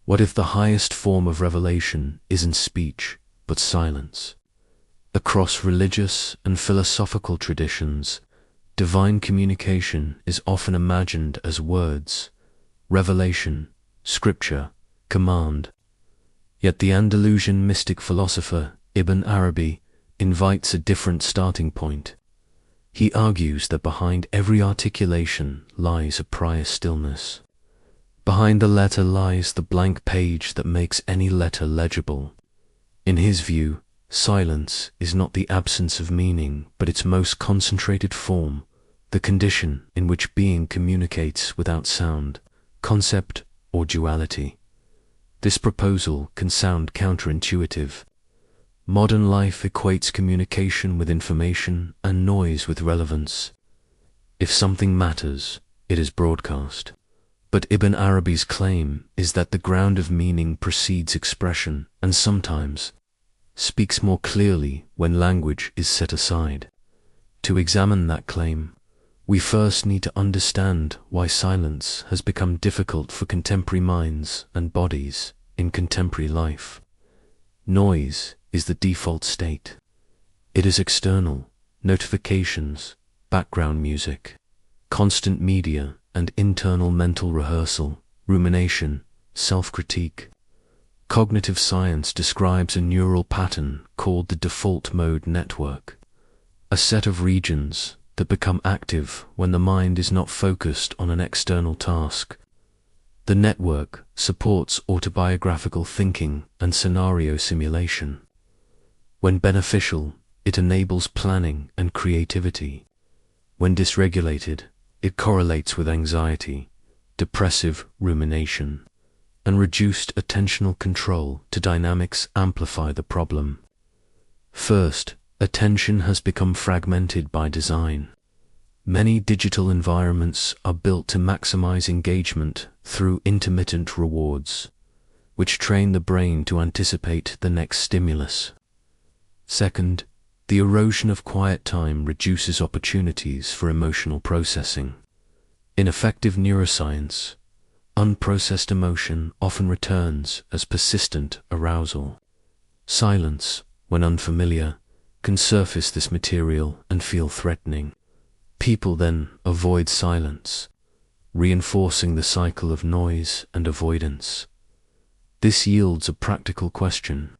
What if the highest form of revelation isn't speech, but silence? Across religious and philosophical traditions, divine communication is often imagined as words, revelation, scripture, command. Yet the Andalusian mystic philosopher Ibn Arabi invites a different starting point. He argues that behind every articulation lies a prior stillness. Behind the letter lies the blank page that makes any letter legible. In his view, silence is not the absence of meaning, but its most concentrated form, the condition in which being communicates without sound, concept, or duality. This proposal can sound counterintuitive. Modern life equates communication with information and noise with relevance. If something matters, it is broadcast. But Ibn Arabi's claim is that the ground of meaning precedes expression and sometimes speaks more clearly when language is set aside. To examine that claim, we first need to understand why silence has become difficult for contemporary minds and bodies in contemporary life. Noise is the default state. It is external, notifications, background music, constant media, and internal mental rehearsal, rumination, self-critique. Cognitive science describes a neural pattern called the default mode network, a set of regions that become active when the mind is not focused on an external task. The network supports autobiographical thinking and scenario simulation. When beneficial, it enables planning and creativity. When dysregulated, it correlates with anxiety, depressive rumination, and reduced attentional control to dynamics amplify the problem. First, attention has become fragmented by design. Many digital environments are built to maximize engagement through intermittent rewards, which train the brain to anticipate the next stimulus. Second, the erosion of quiet time reduces opportunities for emotional processing. In effective neuroscience, unprocessed emotion often returns as persistent arousal. Silence, when unfamiliar, can surface this material and feel threatening. People then avoid silence, reinforcing the cycle of noise and avoidance. This yields a practical question.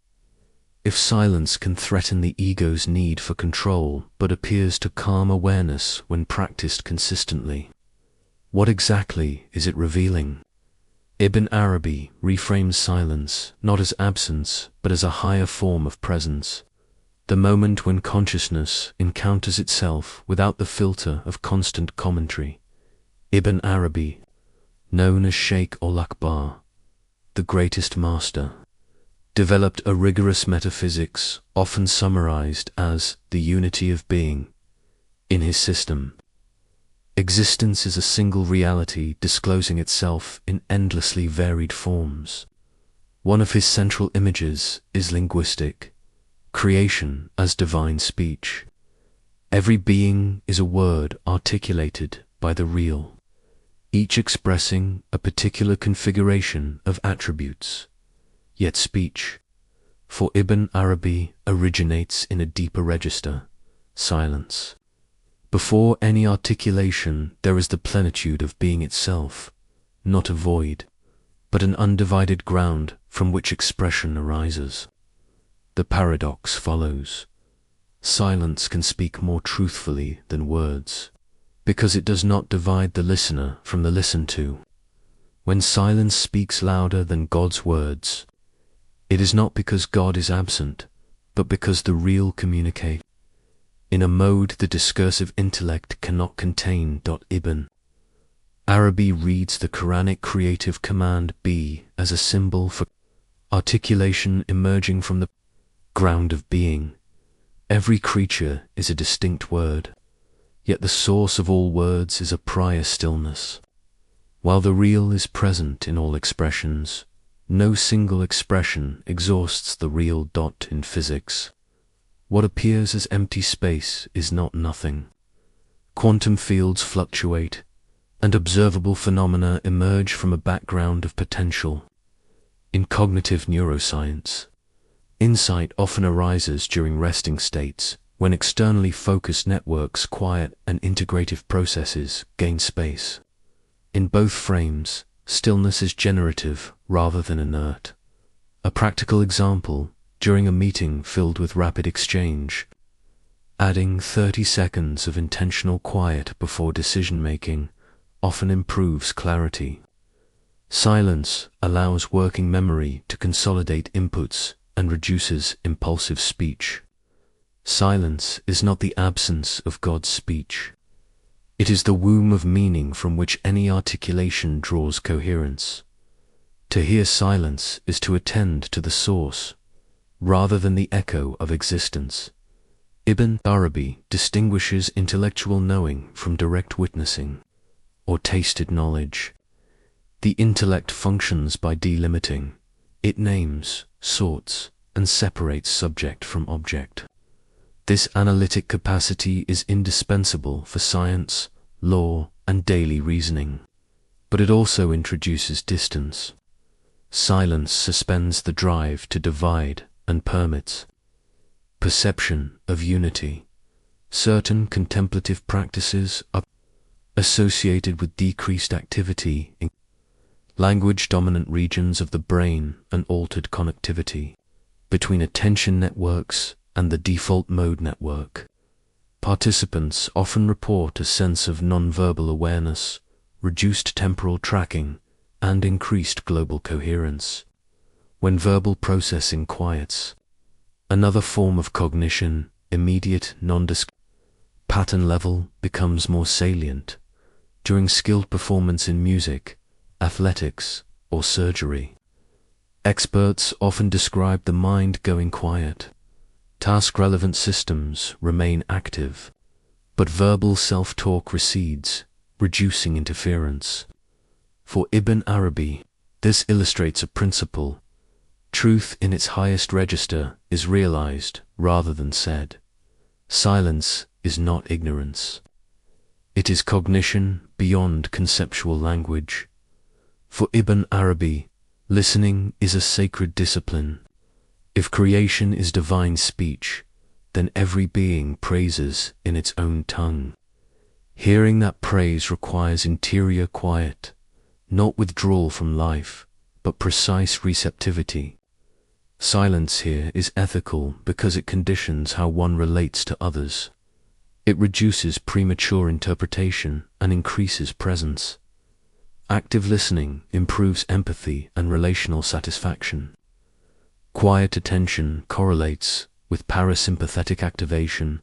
If silence can threaten the ego's need for control but appears to calm awareness when practiced consistently, what exactly is it revealing? Ibn Arabi reframes silence not as absence but as a higher form of presence, the moment when consciousness encounters itself without the filter of constant commentary. Ibn Arabi, known as Sheikh al-Akbar, the greatest master, developed a rigorous metaphysics often summarized as the unity of being. In his system, existence is a single reality disclosing itself in endlessly varied forms. One of his central images is linguistic, creation as divine speech. Every being is a word articulated by the real, each expressing a particular configuration of attributes. Yet speech, for Ibn Arabi, originates in a deeper register, silence. Before any articulation, there is the plenitude of being itself, not a void, but an undivided ground from which expression arises. The paradox follows. Silence can speak more truthfully than words, because it does not divide the listener from the listened to. When silence speaks louder than God's words, it is not because God is absent, but because the real communicate. In a mode the discursive intellect cannot contain. Ibn Arabi reads the Quranic creative command be as a symbol for articulation emerging from the ground of being. Every creature is a distinct word, yet the source of all words is a prior stillness. While the real is present in all expressions, no single expression exhausts the real. In physics, what appears as empty space is not nothing. Quantum fields fluctuate, and observable phenomena emerge from a background of potential. In cognitive neuroscience, insight often arises during resting states, when externally focused networks quiet and integrative processes gain space. In both frames, stillness is generative rather than inert. A practical example, during a meeting filled with rapid exchange, adding 30 seconds of intentional quiet before decision-making often improves clarity. Silence allows working memory to consolidate inputs and reduces impulsive speech. Silence is not the absence of God's speech. It is the womb of meaning from which any articulation draws coherence. To hear silence is to attend to the source, rather than the echo of existence. Ibn Arabi distinguishes intellectual knowing from direct witnessing, or tasted knowledge. The intellect functions by delimiting. It names, sorts, and separates subject from object. This analytic capacity is indispensable for science, law, and daily reasoning. But it also introduces distance. Silence suspends the drive to divide and permits perception of unity. Certain contemplative practices are associated with decreased activity in language-dominant regions of the brain and altered connectivity between attention networks and the default mode network. Participants often report a sense of non-verbal awareness, reduced temporal tracking, and increased global coherence. When verbal processing quiets, another form of cognition, immediate non-discrete pattern level, becomes more salient. During skilled performance in music, athletics, or surgery, experts often describe the mind going quiet. Task-relevant systems remain active, but verbal self-talk recedes, reducing interference. For Ibn Arabi, this illustrates a principle. Truth in its highest register is realized rather than said. Silence is not ignorance. It is cognition beyond conceptual language. For Ibn Arabi, listening is a sacred discipline. If creation is divine speech, then every being praises in its own tongue. Hearing that praise requires interior quiet, not withdrawal from life, but precise receptivity. Silence here is ethical because it conditions how one relates to others. It reduces premature interpretation and increases presence. Active listening improves empathy and relational satisfaction. Quiet attention correlates with parasympathetic activation,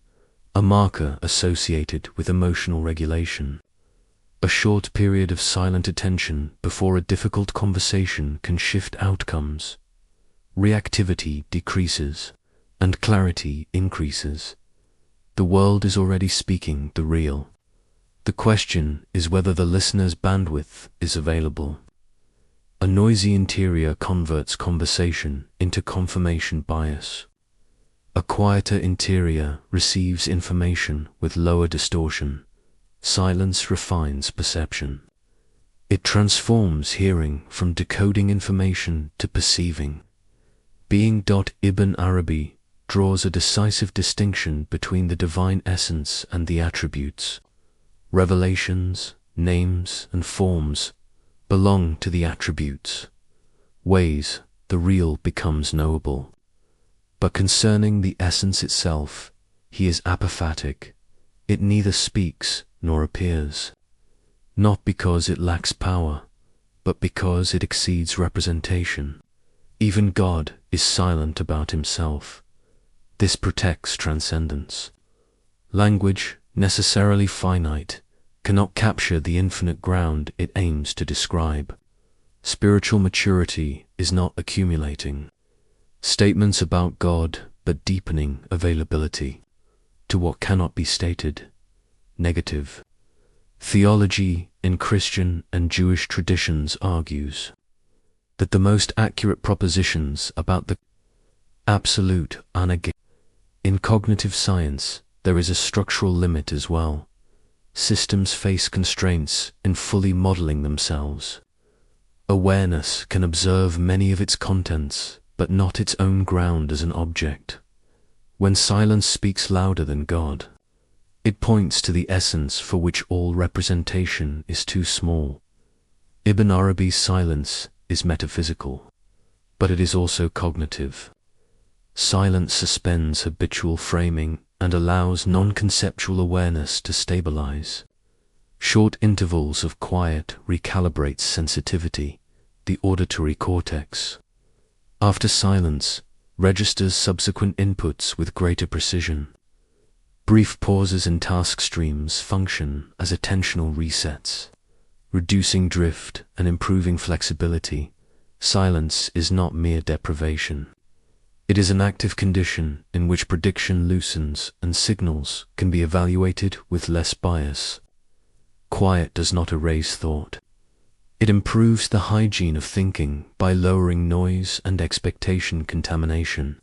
a marker associated with emotional regulation. A short period of silent attention before a difficult conversation can shift outcomes. Reactivity decreases, and clarity increases. The world is already speaking the real. The question is whether the listener's bandwidth is available. A noisy interior converts conversation into confirmation bias. A quieter interior receives information with lower distortion. Silence refines perception. It transforms hearing from decoding information to perceiving. Being. Ibn Arabi draws a decisive distinction between the divine essence and the attributes. Revelations, names, and forms belong to the attributes. Ways the real becomes knowable. But concerning the essence itself, he is apophatic. It neither speaks nor appears. Not because it lacks power, but because it exceeds representation. Even God is silent about himself. This protects transcendence. Language, necessarily finite, cannot capture the infinite ground it aims to describe. Spiritual maturity is not accumulating statements about God, but deepening availability to what cannot be stated. Negative. Theology in Christian and Jewish traditions argues that the most accurate propositions about the absolute are negated. In cognitive science, there is a structural limit as well. Systems face constraints in fully modeling themselves. Awareness can observe many of its contents, but not its own ground as an object. When silence speaks louder than God, it points to the essence for which all representation is too small. Ibn Arabi's silence is metaphysical, but it is also cognitive. Silence suspends habitual framing and allows non-conceptual awareness to stabilize. Short intervals of quiet recalibrates sensitivity, the auditory cortex. After silence, registers subsequent inputs with greater precision. Brief pauses in task streams function as attentional resets, reducing drift and improving flexibility. Silence is not mere deprivation. It is an active condition in which prediction loosens and signals can be evaluated with less bias. Quiet does not erase thought. It improves the hygiene of thinking by lowering noise and expectation contamination.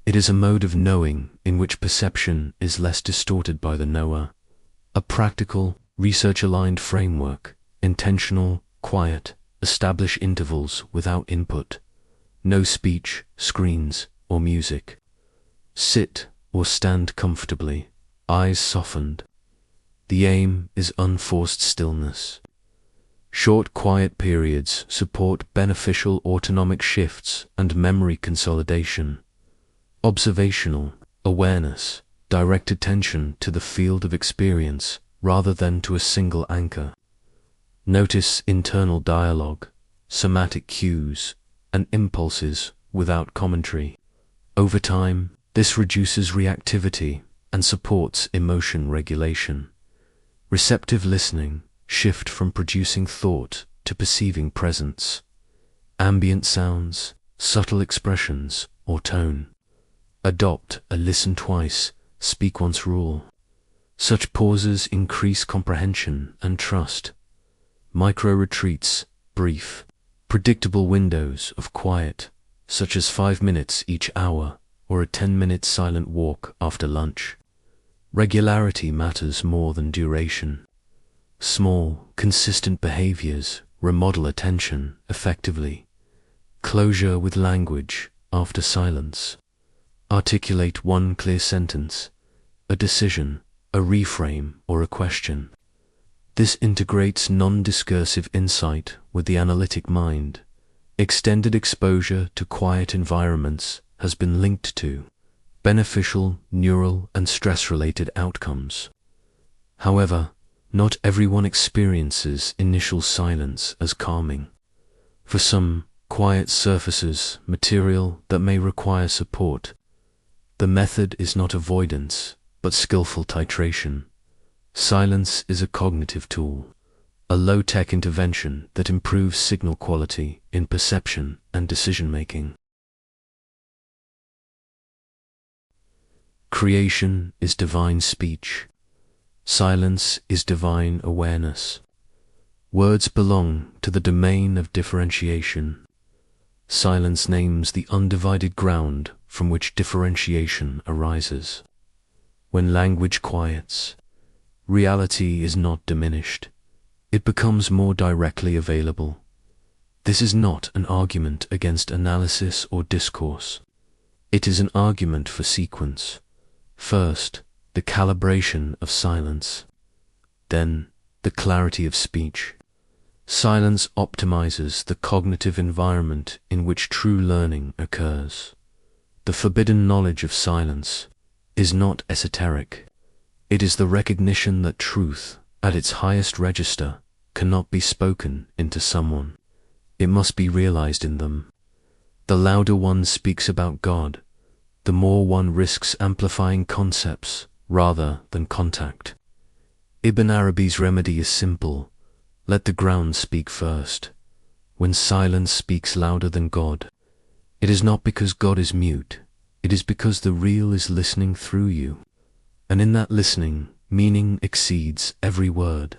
It is a mode of knowing in which perception is less distorted by the knower. A practical, research-aligned framework, intentional, quiet, establish intervals without input. No speech, screens, or music. Sit or stand comfortably, eyes softened. The aim is unforced stillness. Short quiet periods support beneficial autonomic shifts and memory consolidation. Observational, awareness, direct attention to the field of experience rather than to a single anchor. Notice internal dialogue, somatic cues, and impulses without commentary. Over time, this reduces reactivity and supports emotion regulation. Receptive listening shift from producing thought to perceiving presence. Ambient sounds, subtle expressions, or tone. Adopt a listen twice, speak once rule. Such pauses increase comprehension and trust. Micro-retreats, brief, predictable windows of quiet, such as 5 minutes each hour or a 10-minute silent walk after lunch. Regularity matters more than duration. Small, consistent behaviors remodel attention effectively. Closure with language after silence. Articulate one clear sentence, a decision, a reframe, or a question. This integrates non-discursive insight with the analytic mind. Extended exposure to quiet environments has been linked to beneficial neural and stress-related outcomes. However, not everyone experiences initial silence as calming. For some, quiet surfaces material that may require support. The method is not avoidance, but skillful titration. Silence is a cognitive tool, a low-tech intervention that improves signal quality in perception and decision-making. Creation is divine speech. Silence is divine awareness. Words belong to the domain of differentiation. Silence names the undivided ground from which differentiation arises. When language quiets, reality is not diminished. It becomes more directly available. This is not an argument against analysis or discourse. It is an argument for sequence. First, the calibration of silence. Then, the clarity of speech. Silence optimizes the cognitive environment in which true learning occurs. The forbidden knowledge of silence is not esoteric. It is the recognition that truth, at its highest register, cannot be spoken into someone. It must be realized in them. The louder one speaks about God, the more one risks amplifying concepts rather than contact. Ibn Arabi's remedy is simple. Let the ground speak first. When silence speaks louder than God, it is not because God is mute, it is because the real is listening through you. And in that listening, meaning exceeds every word.